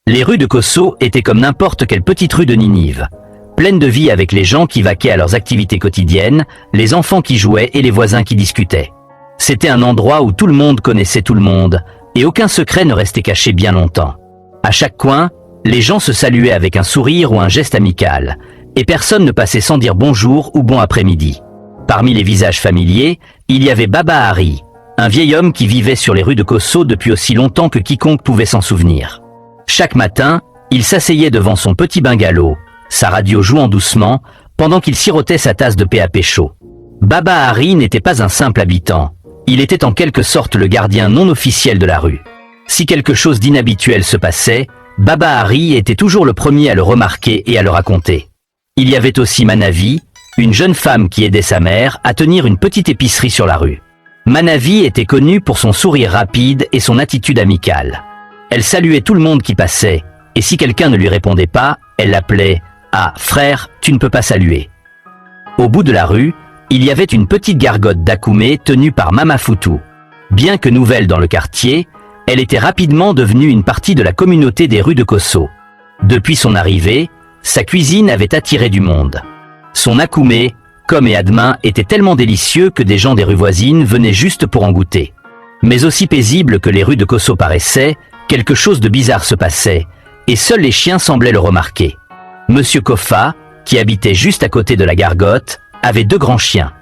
Les rues de Kosso étaient comme n'importe quelle petite rue de Ninive, pleines de vie avec les gens qui vaquaient à leurs activités quotidiennes, les enfants qui jouaient et les voisins qui discutaient. C'était un endroit où tout le monde connaissait tout le monde, et aucun secret ne restait caché bien longtemps. À chaque coin, les gens se saluaient avec un sourire ou un geste amical, et personne ne passait sans dire bonjour ou bon après-midi. Parmi les visages familiers, il y avait Baba Hari, un vieil homme qui vivait sur les rues de Kosso depuis aussi longtemps que quiconque pouvait s'en souvenir. Chaque matin, il s'asseyait devant son petit bungalow, sa radio jouant doucement, pendant qu'il sirotait sa tasse de PAP chaud. Baba Hari n'était pas un simple habitant, il était en quelque sorte le gardien non officiel de la rue. Si quelque chose d'inhabituel se passait, Baba Hari était toujours le premier à le remarquer et à le raconter. Il y avait aussi Manavi, une jeune femme qui aidait sa mère à tenir une petite épicerie sur la rue. Manavi était connue pour son sourire rapide et son attitude amicale. Elle saluait tout le monde qui passait, et si quelqu'un ne lui répondait pas, elle l'appelait « Ah, frère, tu ne peux pas saluer ». Au bout de la rue, il y avait une petite gargote d'Akoumé tenue par Mama Foutou. Bien que nouvelle dans le quartier, elle était rapidement devenue une partie de la communauté des rues de Kosso. Depuis son arrivée, sa cuisine avait attiré du monde. Son Akoumé, comme et Admin, était tellement délicieux que des gens des rues voisines venaient juste pour en goûter. Mais aussi paisible que les rues de Kosso paraissaient, quelque chose de bizarre se passait, et seuls les chiens semblaient le remarquer. Monsieur Kofa, qui habitait juste à côté de la gargote, avait 2 grands chiens.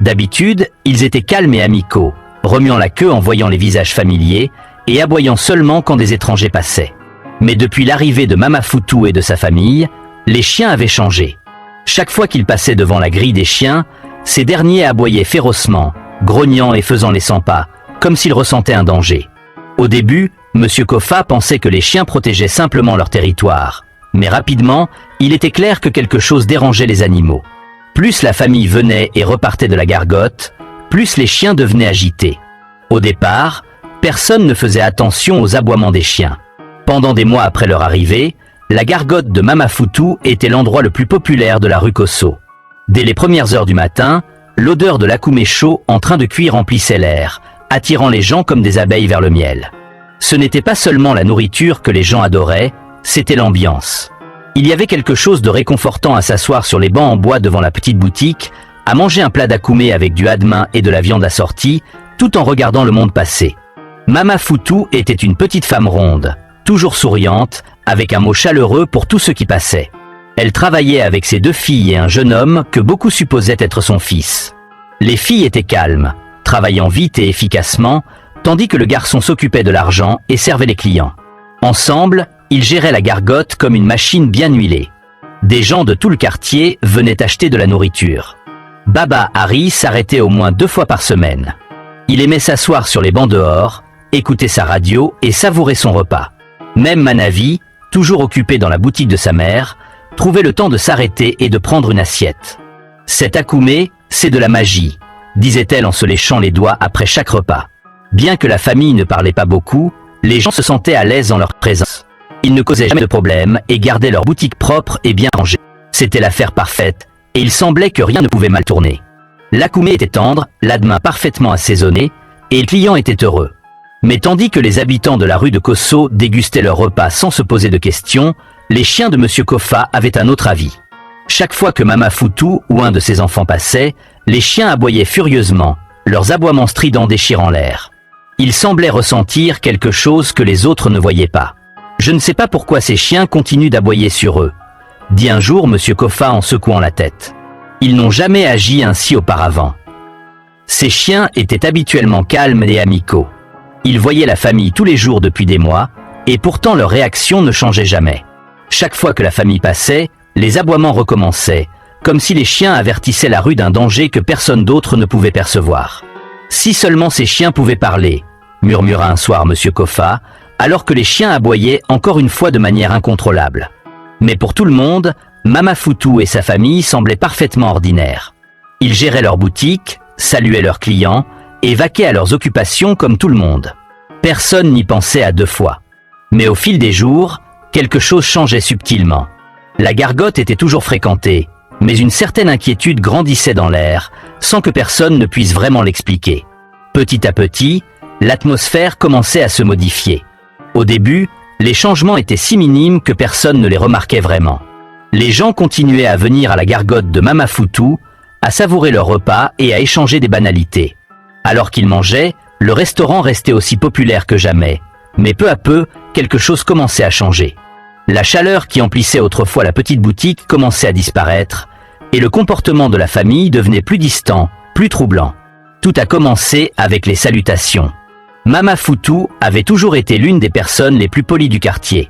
D'habitude, ils étaient calmes et amicaux, remuant la queue en voyant les visages familiers et aboyant seulement quand des étrangers passaient. Mais depuis l'arrivée de Mama Foutou et de sa famille, les chiens avaient changé. Chaque fois qu'ils passaient devant la grille des chiens, ces derniers aboyaient férocement, grognant et faisant les 100 pas, comme s'ils ressentaient un danger. Au début, Monsieur Kofa pensait que les chiens protégeaient simplement leur territoire, mais rapidement, il était clair que quelque chose dérangeait les animaux. Plus la famille venait et repartait de la gargote, plus les chiens devenaient agités. Au départ, personne ne faisait attention aux aboiements des chiens. Pendant des mois après leur arrivée, la gargote de Mama Foutou était l'endroit le plus populaire de la rue Kosso. Dès les premières heures du matin, l'odeur de l'Akoumé chaud en train de cuire remplissait l'air, attirant les gens comme des abeilles vers le miel. Ce n'était pas seulement la nourriture que les gens adoraient, c'était l'ambiance. Il y avait quelque chose de réconfortant à s'asseoir sur les bancs en bois devant la petite boutique, à manger un plat d'Akoumé avec du Admin et de la viande assortie, tout en regardant le monde passer. Mama Foutou était une petite femme ronde, toujours souriante, avec un mot chaleureux pour tous ceux qui passaient. Elle travaillait avec ses 2 filles et un jeune homme que beaucoup supposaient être son fils. Les filles étaient calmes, travaillant vite et efficacement, tandis que le garçon s'occupait de l'argent et servait les clients. Ensemble, ils géraient la gargote comme une machine bien huilée. Des gens de tout le quartier venaient acheter de la nourriture. Baba Hari s'arrêtait au moins 2 fois par semaine. Il aimait s'asseoir sur les bancs dehors, écouter sa radio et savourer son repas. Même Manavi, toujours occupée dans la boutique de sa mère, trouvait le temps de s'arrêter et de prendre une assiette. « Cet Akoumé, c'est de la magie », disait-elle en se léchant les doigts après chaque repas. Bien que la famille ne parlait pas beaucoup, les gens se sentaient à l'aise en leur présence. Ils ne causaient jamais de problèmes et gardaient leur boutique propre et bien rangée. C'était l'affaire parfaite, et il semblait que rien ne pouvait mal tourner. L'Akoumé était tendre, l'Admin parfaitement assaisonné, et les clients étaient heureux. Mais tandis que les habitants de la rue de Kosso dégustaient leur repas sans se poser de questions, les chiens de Monsieur Kofa avaient un autre avis. Chaque fois que Mama Foutou ou un de ses enfants passait, les chiens aboyaient furieusement, leurs aboiements stridents déchirant l'air. Ils semblaient ressentir quelque chose que les autres ne voyaient pas. « Je ne sais pas pourquoi ces chiens continuent d'aboyer sur eux », dit un jour Monsieur Kofa en secouant la tête. Ils n'ont jamais agi ainsi auparavant. Ces chiens étaient habituellement calmes et amicaux. Ils voyaient la famille tous les jours depuis des mois, et pourtant leur réaction ne changeait jamais. Chaque fois que la famille passait, les aboiements recommençaient, comme si les chiens avertissaient la rue d'un danger que personne d'autre ne pouvait percevoir. « Si seulement ces chiens pouvaient parler », murmura un soir Monsieur Kofa, alors que les chiens aboyaient encore une fois de manière incontrôlable. Mais pour tout le monde, Mama Foutou et sa famille semblaient parfaitement ordinaires. Ils géraient leur boutique, saluaient leurs clients et vaquaient à leurs occupations comme tout le monde. Personne n'y pensait à 2 fois. Mais au fil des jours, quelque chose changeait subtilement. La gargote était toujours fréquentée, mais une certaine inquiétude grandissait dans l'air, sans que personne ne puisse vraiment l'expliquer. Petit à petit, l'atmosphère commençait à se modifier. Au début, Les changements étaient si minimes que personne ne les remarquait vraiment. Les gens continuaient à venir à la gargote de Mama Foutou, à savourer leur repas et à échanger des banalités. Alors qu'ils mangeaient, le restaurant restait aussi populaire que jamais. Mais peu à peu, quelque chose commençait à changer. La chaleur qui emplissait autrefois la petite boutique commençait à disparaître, et le comportement de la famille devenait plus distant, plus troublant. Tout a commencé avec les salutations. Mama Foutou avait toujours été l'une des personnes les plus polies du quartier.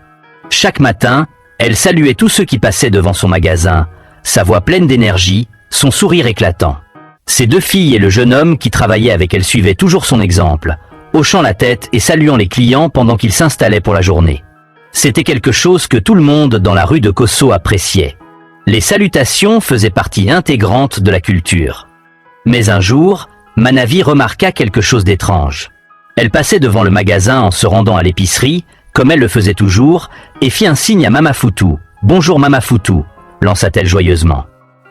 Chaque matin, elle saluait tous ceux qui passaient devant son magasin, sa voix pleine d'énergie, son sourire éclatant. Ses 2 filles et le jeune homme qui travaillait avec elle suivaient toujours son exemple, hochant la tête et saluant les clients pendant qu'ils s'installaient pour la journée. C'était quelque chose que tout le monde dans la rue de Kosso appréciait. Les salutations faisaient partie intégrante de la culture. Mais un jour, Manavi remarqua quelque chose d'étrange. Elle passait devant le magasin en se rendant à l'épicerie, comme elle le faisait toujours, et fit un signe à Mama Foutou. « Bonjour Mama Foutou », lança-t-elle joyeusement.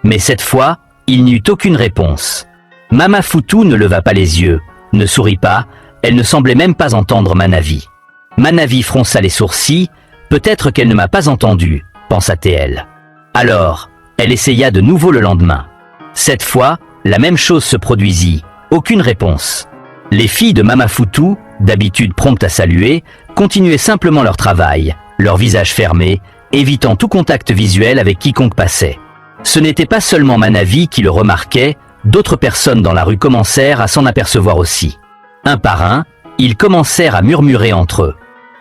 Mais cette fois, il n'y eut aucune réponse. Mama Foutou ne leva pas les yeux, ne sourit pas, elle ne semblait même pas entendre Manavi. Manavi fronça les sourcils, peut-être qu'elle ne m'a pas entendu, pensa-t-elle. Alors, elle essaya de nouveau le lendemain. Cette fois, la même chose se produisit, aucune réponse. Les filles de Mama Foutou, d'habitude promptes à saluer, continuaient simplement leur travail, leur visage fermé, évitant tout contact visuel avec quiconque passait. Ce n'était pas seulement Manavi qui le remarquait, d'autres personnes dans la rue commencèrent à s'en apercevoir aussi. Un par un, ils commencèrent à murmurer entre eux.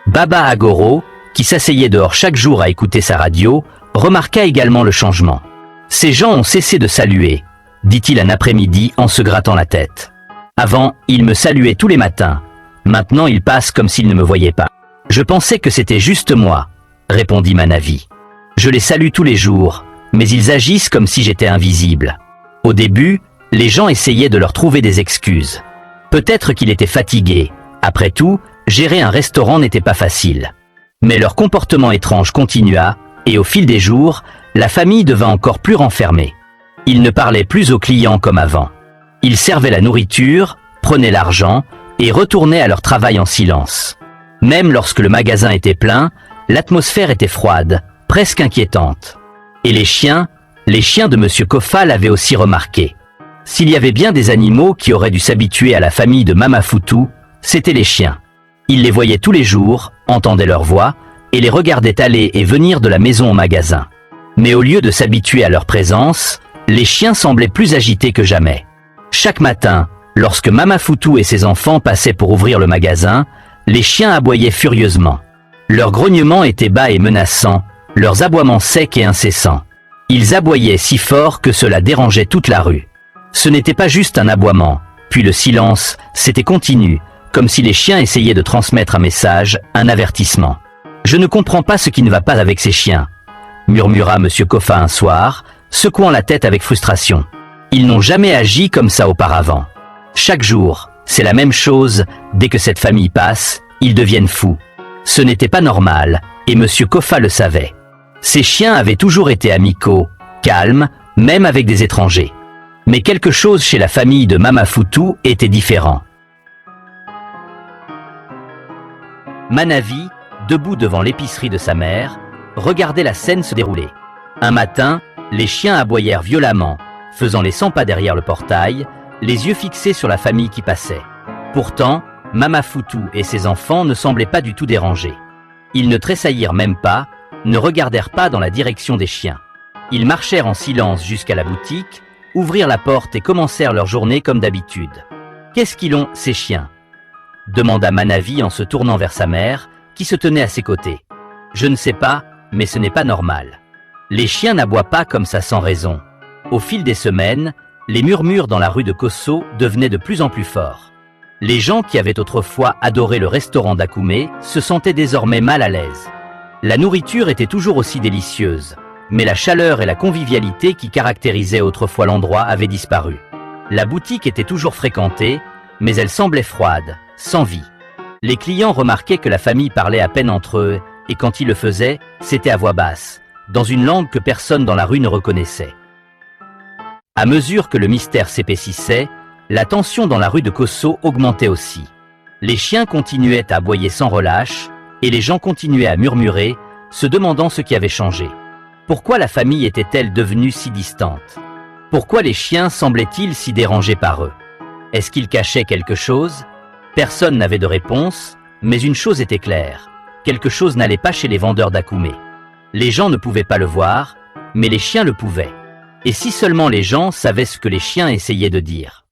Baba Agoro, qui s'asseyait dehors chaque jour à écouter sa radio, remarqua également le changement. « Ces gens ont cessé de saluer », dit-il un après-midi en se grattant la tête. « Avant, ils me saluaient tous les matins. Maintenant, ils passent comme s'ils ne me voyaient pas. »« Je pensais que c'était juste moi », répondit Manavi. « Je les salue tous les jours, mais ils agissent comme si j'étais invisible. » Au début, les gens essayaient de leur trouver des excuses. Peut-être qu'il était fatigué. Après tout, gérer un restaurant n'était pas facile. Mais leur comportement étrange continua, et au fil des jours, la famille devint encore plus renfermée. Ils ne parlaient plus aux clients comme avant. Ils servaient la nourriture, prenaient l'argent, et retournaient à leur travail en silence. Même lorsque le magasin était plein, l'atmosphère était froide, presque inquiétante. Et les chiens de Monsieur Kofa l'avaient aussi remarqué. S'il y avait bien des animaux qui auraient dû s'habituer à la famille de Mama Foutou, c'étaient les chiens. Ils les voyaient tous les jours, entendaient leur voix, et les regardaient aller et venir de la maison au magasin. Mais au lieu de s'habituer à leur présence, les chiens semblaient plus agités que jamais. Chaque matin, lorsque Mama Foutou et ses enfants passaient pour ouvrir le magasin, les chiens aboyaient furieusement. Leurs grognements étaient bas et menaçants, leurs aboiements secs et incessants. Ils aboyaient si fort que cela dérangeait toute la rue. Ce n'était pas juste un aboiement, puis le silence, c'était continu, comme si les chiens essayaient de transmettre un message, un avertissement. « Je ne comprends pas ce qui ne va pas avec ces chiens », murmura Monsieur Kofa un soir, secouant la tête avec frustration. Ils n'ont jamais agi comme ça auparavant. Chaque jour, c'est la même chose, dès que cette famille passe, ils deviennent fous. Ce n'était pas normal, et Monsieur Kofa le savait. Ces chiens avaient toujours été amicaux, calmes, même avec des étrangers. Mais quelque chose chez la famille de Mama Foutou était différent. Manavi, debout devant l'épicerie de sa mère, regardait la scène se dérouler. Un matin, les chiens aboyèrent violemment, faisant les 100 pas derrière le portail, les yeux fixés sur la famille qui passait. Pourtant, Mama Foutou et ses enfants ne semblaient pas du tout dérangés. Ils ne tressaillirent même pas, ne regardèrent pas dans la direction des chiens. Ils marchèrent en silence jusqu'à la boutique, ouvrirent la porte et commencèrent leur journée comme d'habitude. « Qu'est-ce qu'ils ont, ces chiens ?» demanda Manavi en se tournant vers sa mère, qui se tenait à ses côtés. « Je ne sais pas, mais ce n'est pas normal. Les chiens n'aboient pas comme ça sans raison. » Au fil des semaines, les murmures dans la rue de Kosso devenaient de plus en plus forts. Les gens qui avaient autrefois adoré le restaurant d'Akoumé se sentaient désormais mal à l'aise. La nourriture était toujours aussi délicieuse, mais la chaleur et la convivialité qui caractérisaient autrefois l'endroit avaient disparu. La boutique était toujours fréquentée, mais elle semblait froide, sans vie. Les clients remarquaient que la famille parlait à peine entre eux, et quand ils le faisaient, c'était à voix basse, dans une langue que personne dans la rue ne reconnaissait. À mesure que le mystère s'épaississait, la tension dans la rue de Kosso augmentait aussi. Les chiens continuaient à aboyer sans relâche, Et les gens continuaient à murmurer, se demandant ce qui avait changé. Pourquoi la famille était-elle devenue si distante? Pourquoi les chiens semblaient-ils si dérangés par eux? Est-ce qu'ils cachaient quelque chose? Personne n'avait de réponse, mais une chose était claire. Quelque chose n'allait pas chez les vendeurs d'Akoumé. Les gens ne pouvaient pas le voir, mais les chiens le pouvaient. Et si seulement les gens savaient ce que les chiens essayaient de dire?